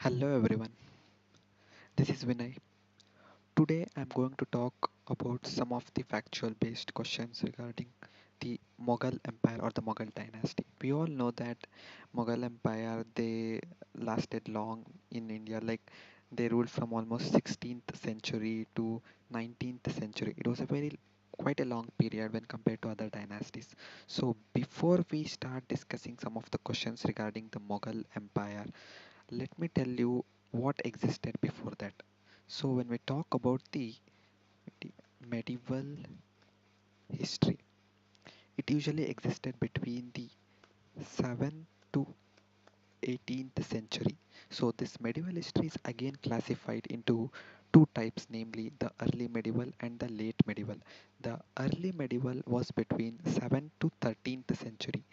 Hello everyone, this is Vinay. Today I'm going to talk about some of the factual based questions regarding the Mughal Empire or the Mughal dynasty. We all know that Mughal Empire they lasted long in India, like they ruled from almost 16th century to 19th century. It was a very quite a long period when compared to other dynasties. So before we start discussing some of the questions regarding the Mughal Empire, let me tell you what existed before that. So, when we talk about the medieval history, it usually existed between the 7th to 18th century. So, this medieval history is again classified into two types, namely the early medieval and the late medieval. The early medieval was between 7th to 13th century.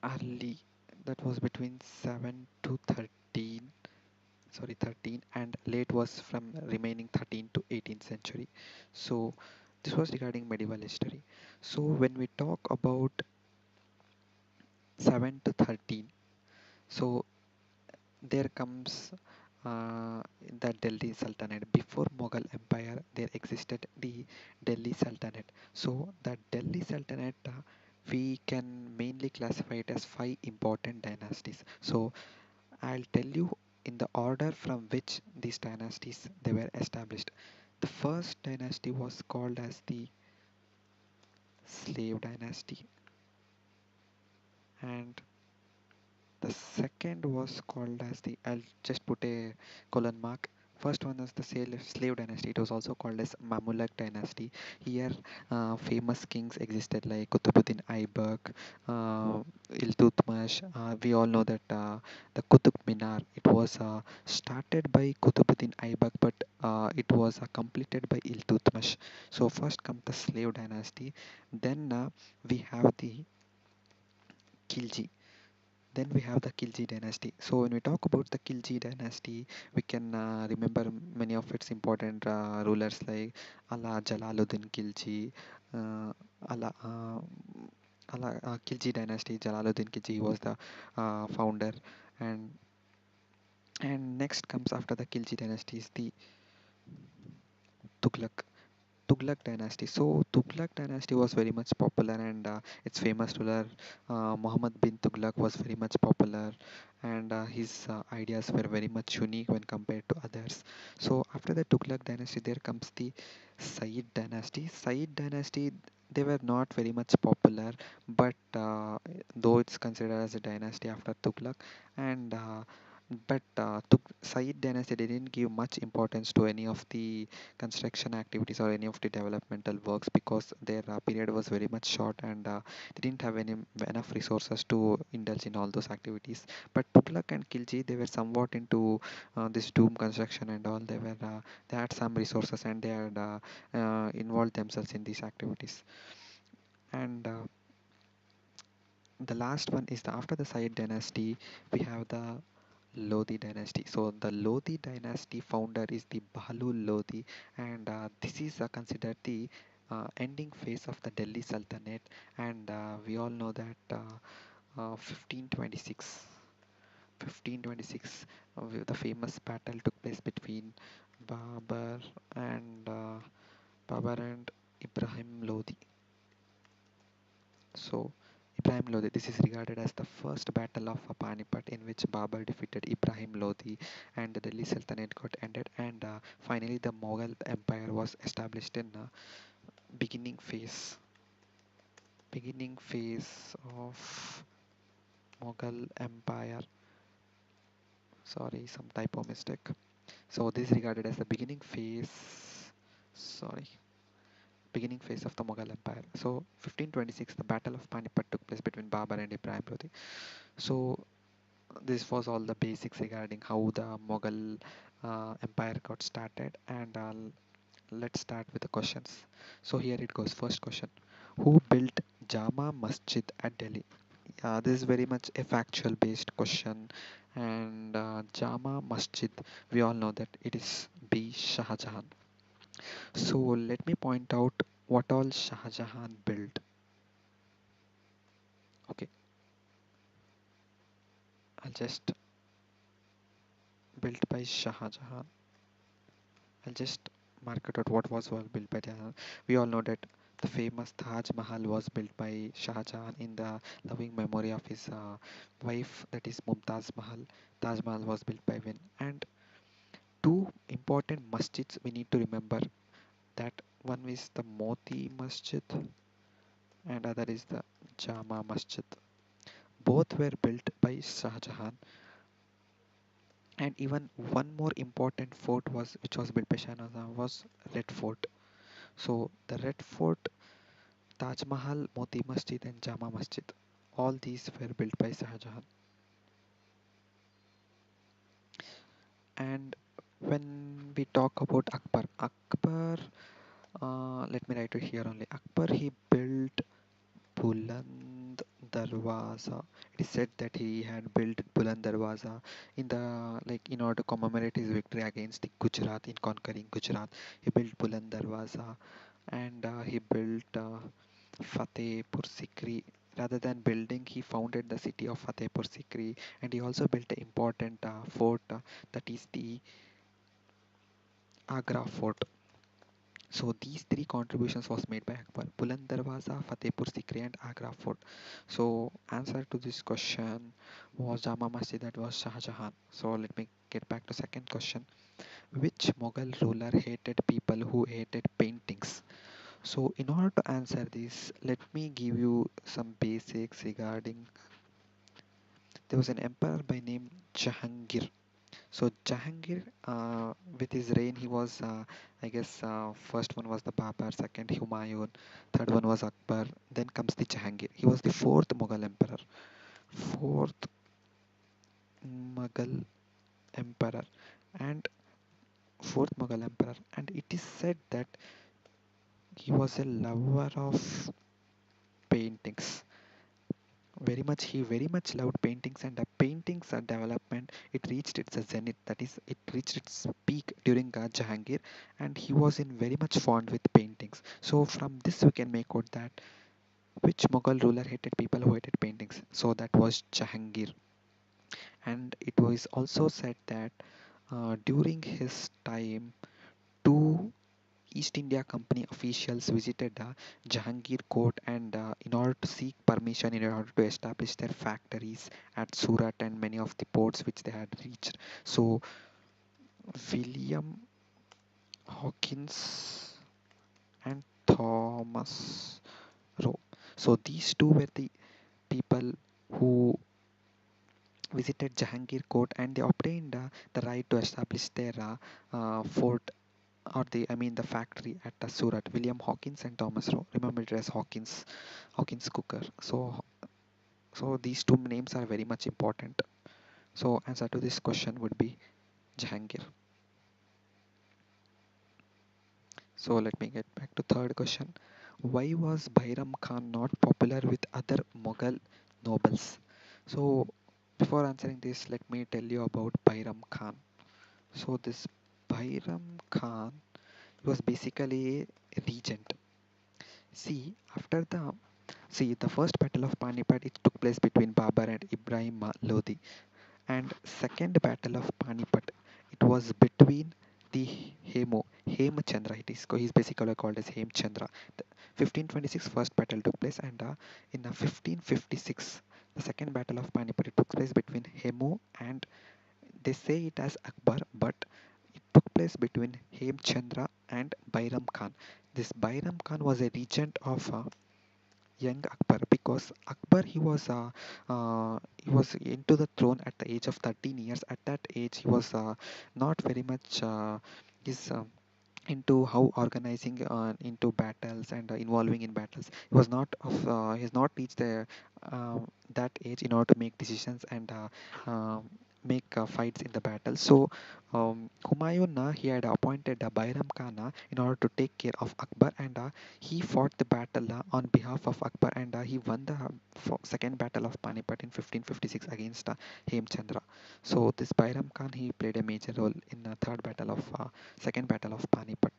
Early, that was between 7 to 13, and late was from remaining 13th to 18th century. So this was regarding medieval history. So when we talk about 7 to 13, so there comes the Delhi Sultanate. Before Mughal Empire, there existed the Delhi Sultanate. So the Delhi Sultanate, we can mainly classify it as five important dynasties. So I'll tell you in the order from which these dynasties they were established. The first dynasty was called as the slave dynasty, and the second was called as the, I'll just put a colon mark. First one is the slave dynasty. It was also called as Mamluk dynasty. Here, famous kings existed like Qutbuddin Aibak, Iltutmish. We all know that the Qutub Minar. It was started by Qutbuddin Aibak, but it was completed by Iltutmish. So first comes the slave dynasty. Then we have the Khilji. Then we have the Khilji dynasty. So when we talk about the Khilji dynasty, we can remember many of its important rulers like Allah Jalaluddin Khilji, uh, Allah, Khilji dynasty. Jalaluddin Khilji was the founder, and next comes after the Khilji dynasty is the Tughlaq. Tughlaq dynasty. So Tughlaq dynasty was very much popular, and its famous ruler Muhammad bin Tughlaq was very much popular, and his ideas were very much unique when compared to others. So after the Tughlaq dynasty, there comes the Sayyid dynasty. Sayyid dynasty, they were not very much popular, but though it's considered as a dynasty after Tughlaq, and Sayyid dynasty didn't give much importance to any of the construction activities or any of the developmental works because their period was very much short, and they didn't have enough resources to indulge in all those activities. But Tughlaq and Khilji, they were somewhat into this tomb construction and all. They had some resources, and they had involved themselves in these activities. And the last one is the after the Sayyid dynasty, we have the Lodi dynasty. So the Lodi dynasty founder is the Bahlul Lodi, and this is considered the ending phase of the Delhi Sultanate. And we all know that 1526, 1526, the famous battle took place between Babar and Babar and Ibrahim Lodi. So, Ibrahim Lodi, this is regarded as the first battle of Panipat in which Babur defeated Ibrahim Lodi and the Delhi Sultanate got ended, and finally the Mughal Empire was established in beginning phase beginning phase of Mughal Empire. Sorry, some typo mistake. So this is regarded as the sorry beginning phase of the Mughal Empire. So 1526, the Battle of Panipat took place between Babur and Ibrahim Lodi. So this was all the basics regarding how the Mughal empire got started, and let's start with the questions. So here it goes. First question: who built Jama Masjid at Delhi? This is very much a factual based question, and Jama Masjid, we all know that it is B. Shah Jahan. So let me point out what all Shah Jahan built. Okay, I'll just built by Shah Jahan. I'll just mark it out what was built by Jahan. We all know that the famous Taj Mahal was built by Shah Jahan in the loving memory of his wife, that is Mumtaz Mahal. Taj Mahal was built by when, and two important masjids we need to remember, that one is the Moti Masjid and other is the Jama Masjid. Both were built by Shah Jahan, and even one more important fort was which was built by Shah Jahan was Red Fort. So the Red Fort, Taj Mahal, Moti Masjid, and Jama Masjid, all these were built by Shah Jahan. And when we talk about Akbar, let me write it here only. Akbar, he built Buland Darwaza. It is said that he had built Buland Darwaza in the like in order to commemorate his victory against the Gujarat in conquering Gujarat. He built Buland Darwaza, and he built Fatehpur Sikri. Rather than building, he founded the city of Fatehpur Sikri, and he also built an important fort, that is the Agra Fort. So these three contributions was made by Akbar: Buland Darwaza, Fatehpur Sikri, and Agra Fort. So answer to this question was Jama Masjid, that was Shah Jahan. So let me get back to second question. Which Mughal ruler hated people who hated paintings? So in order to answer this, let me give you some basics regarding. There was an emperor by name Jahangir. So Jahangir, with his reign, he was, I guess, first one was the Babar, second Humayun, third one was Akbar. Then comes the Jahangir. He was the fourth Mughal emperor, fourth Mughal emperor, and fourth Mughal emperor. And it is said that he was a lover of paintings. He very much loved paintings, and the paintings development, it reached its zenith, that is it reached its peak during Jahangir, and he was in very much fond with paintings. So from this we can make out that which Mughal ruler hated people who hated paintings, so that was Jahangir. And it was also said that during his time, two East India Company officials visited Jahangir court, and in order to seek permission in order to establish their factories at Surat and many of the ports which they had reached. So William Hawkins and Thomas Rowe. So these two were the people who visited Jahangir court, and they obtained the right to establish their fort, or the factory at Surat. William Hawkins and Thomas Rowe. Remember it as Hawkins cooker. So these two names are very much important. So answer to this question would be Jahangir. So let me get back to third question. Why was Bairam Khan not popular with other Mughal nobles? So before answering this, let me tell you about Bairam Khan. So this Bairam Khan was basically a regent. See, after the first battle of Panipat, it took place between Babar and Ibrahim Lodi, and second battle of Panipat, it was between the Hemchandra. He's basically called as Hemchandra. The 1526 first battle took place, and in 1556 the second battle of Panipat, it took place between Hemu and, they say it as Akbar, but it took place between Hemchandra and Bairam Khan. This Bairam Khan was a regent of young Akbar, because Akbar, he was into the throne at the age of 13 years. At that age, he was not very much his into how organizing into battles and involving in battles. He has not reached uh, that age in order to make decisions and make fights in the battle. So Humayun, he had appointed Bairam Khan in order to take care of Akbar, and he fought the battle on behalf of Akbar, and he won the second battle of Panipat in 1556 against Hemchandra. So this Bairam Khan, he played a major role in the third battle of second battle of Panipat.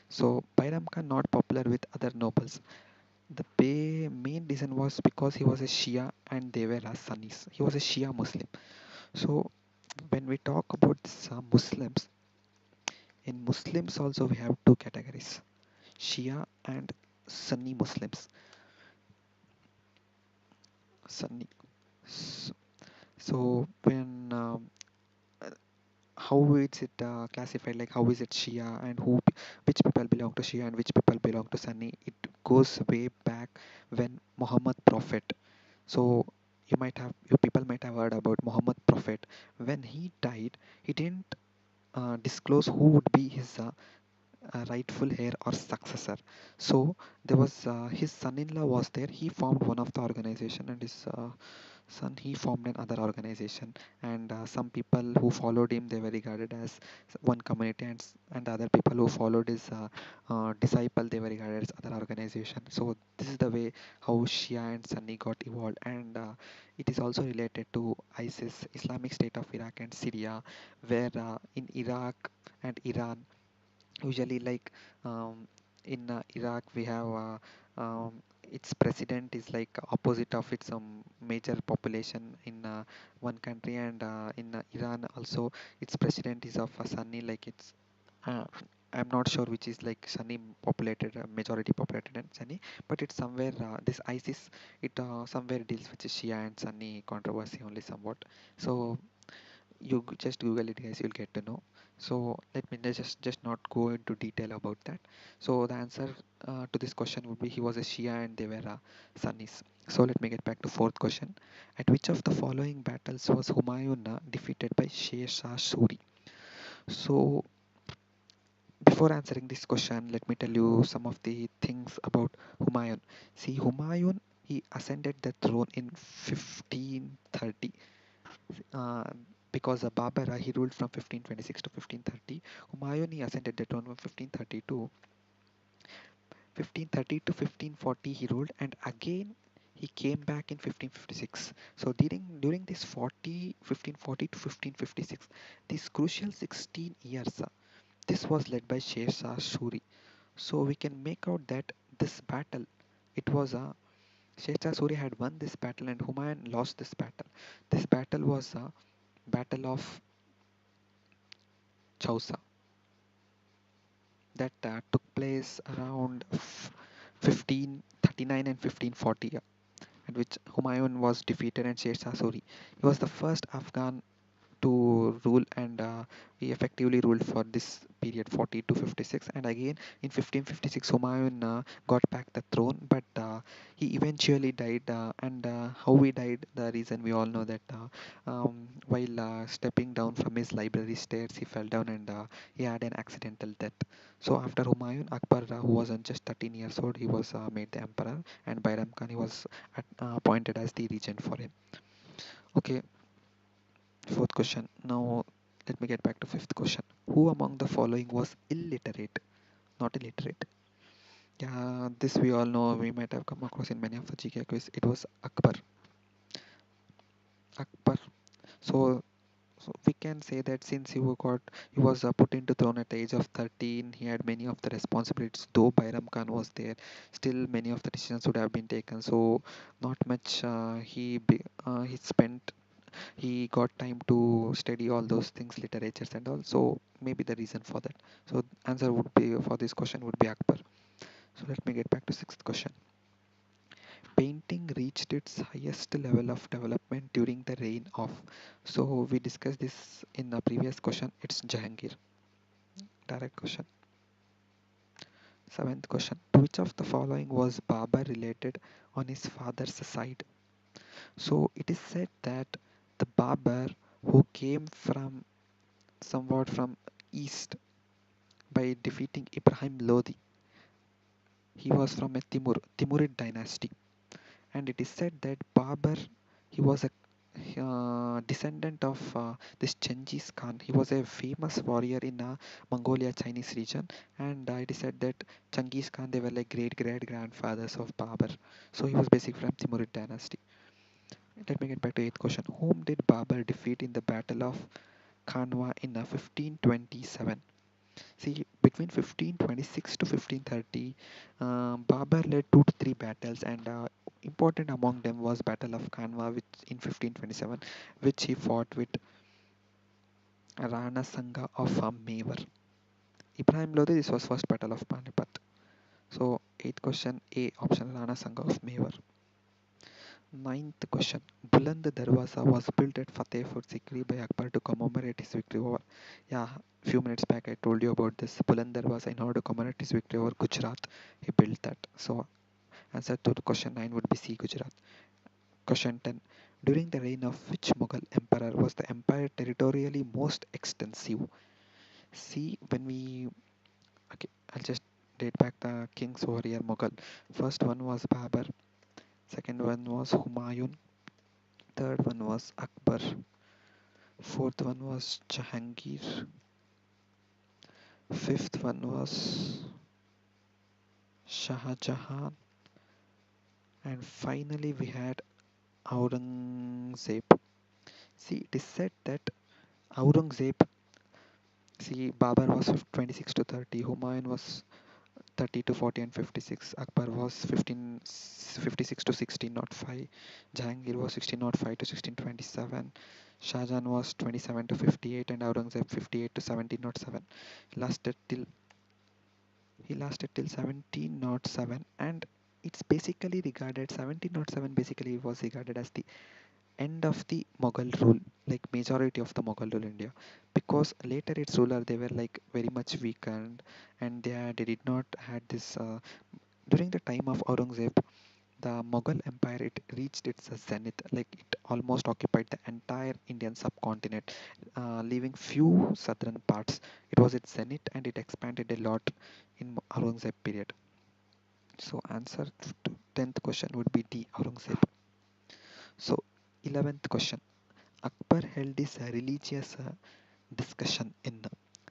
So Bairam Khan not popular with other nobles. The main reason was because he was a Shia and they were Sunnis. He was a Shia Muslim. So when we talk about this, Muslims, in Muslims also we have two categories: Shia and Sunni Muslims. Sunni. So, so when how is it classified? Like how is it Shia and which people belong to Shia and which people belong to Sunni? It goes way back when Muhammad Prophet. So you people might have heard about Muhammad Prophet. When he died, he didn't disclose who would be his rightful heir or successor. So there was his son-in-law was there. He formed one of the organization, and his son he formed another organization. And some people who followed him they were regarded as one community, and other people who followed his disciple they were regarded as other organization. So this is the way how Shia and Sunni got evolved, and it is also related to ISIS, Islamic State of Iraq and Syria, where in Iraq and Iran usually like in Iraq we have its president is like opposite of its major population in one country, and in Iran also its president is of a Sunni, like it's uh, I'm not sure which is like Sunni populated, majority populated and Sunni, but it's somewhere this ISIS it somewhere deals with Shia and Sunni controversy only somewhat. So just Google it, guys, you'll get to know. So let me just not go into detail about that. So the answer to this question would be he was a Shia and they were Sunnis. So let me get back to fourth question. At which of the following battles was Humayun defeated by Sher Shah Suri? So before answering this question, let me tell you some of the things about Humayun. See, Humayun, he ascended the throne in 1530, uh, because Babur he ruled from 1526 to 1530. Humayun he ascended the throne from 1530 to 1540 he ruled, and again he came back in 1556. So during this 1540 to 1556, this crucial 16 years, this was led by Sher Shah Suri. So we can make out that this battle, it was a Sher Shah Suri had won this battle and Humayun lost this battle. This battle was a battle of Chausa that took place around 1539 and 1540, at which Humayun was defeated and Sher Shah Suri. He was the first Afghan to rule, and he effectively ruled for this period 40 to 56. And again in 1556 Humayun got back the throne, but he eventually died, and how he died, the reason we all know that while stepping down from his library stairs he fell down, and he had an accidental death. So after Humayun, Akbar, who was just 13 years old, he was made the emperor, and Bairam Khan he was appointed as the regent for him. Okay, fourth question. Now let me get back to fifth question. Who among the following was illiterate, not illiterate? Yeah, this we all know. We might have come across in many of the GK quiz. It was Akbar. Akbar. So, so we can say that since he was put into throne at the age of 13, he had many of the responsibilities. Though Bairam Khan was there, still many of the decisions would have been taken. So not much he spent, he got time to study all those things, literatures and all. So maybe the reason for that. So answer would be for this question would be Akbar. So let me get back to sixth question. Painting reached its highest level of development during the reign of. So we discussed this in the previous question. It's Jahangir. Direct question. Seventh question. To which of the following was Babur related on his father's side? So it is said that the Babur who came from somewhat from east by defeating Ibrahim Lodi. He was from a Timurid dynasty, and it is said that Babur he was a descendant of this Genghis Khan. He was a famous warrior in Mongolia, Chinese region, and it is said that Genghis Khan they were like great grandfathers of Babur. So he was basically from Timurid dynasty. Let me get back to eighth question. Whom did Babur defeat in the Battle of Khanwa in 1527? See, between 1526 to 1530, Babur led 2 to 3 battles, and important among them was Battle of Kanwa, which in 1527, which he fought with Rana Sangha of Mewar. Ibrahim Lodi, this was first battle of Panipat. So, eighth question, A option, Rana Sangha of Mewar. Ninth question, Buland Darwaza was built at Fatehpur Sikri by Akbar to commemorate his victory over. Yeah, few minutes back I told you about this. Buland Darwaza, in order to commemorate his victory over Gujarat, he built that. So, answer to the question 9 would be C, Gujarat. Question 10. During the reign of which Mughal emperor was the empire territorially most extensive? See, when we. Okay, I'll just date back the kings over here, Mughal. First one was Babur, second one was Humayun, third one was Akbar, fourth one was Jahangir, fifth one was Shah Jahan, and finally we had Aurangzeb. See, it is said that Aurangzeb, see, Babur was 26 to 30, Humayun was 30 to 40 and 56. Akbar was 56 to 1605. Jahangir was 1605 to 1627. Shah Jahan was 27 to 58 and Aurangzeb 58 to 1707. Lasted till he lasted till 1707, and it's basically regarded 1707 basically was regarded as the end of the Mughal rule, like majority of the Mughal rule in India, because later its ruler they were like very much weakened, and they did not had this during the time of Aurangzeb, the Mughal Empire it reached its zenith, like it almost occupied the entire Indian subcontinent, leaving few southern parts. It was its zenith and it expanded a lot in Aurangzeb period. So answer to 10th question would be D, Aurangzeb. So 11th question. Akbar held this religious discussion in.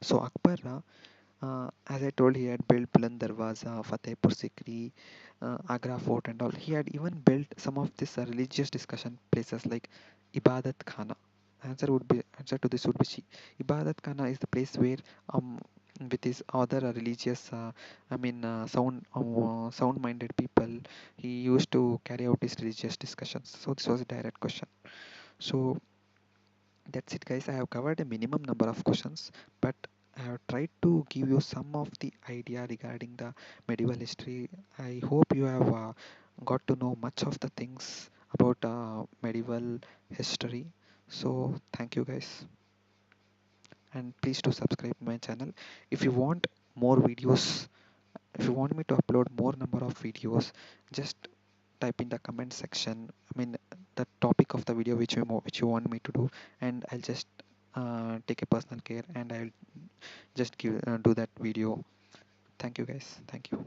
So Akbar, as I told, he had built Buland Darwaza, Fatehpur Sikri, Agra Fort, and all. He had even built some of these religious discussion places like Ibadat Khana. Answer to this would be C. Ibadat Khana is the place where with his other religious, sound-minded people, he used to carry out his religious discussions. So this was a direct question. So that's it, guys. I have covered a minimum number of questions, but I have tried to give you some of the idea regarding the medieval history. I hope you have got to know much of the things about medieval history. So thank you, guys, and please do subscribe my channel. If you want more videos, if you want me to upload more number of videos, just type in the comment section. I mean the topic of the video which you want me to do, and I'll just take a personal care and I'll just do that video. Thank you, guys. Thank you.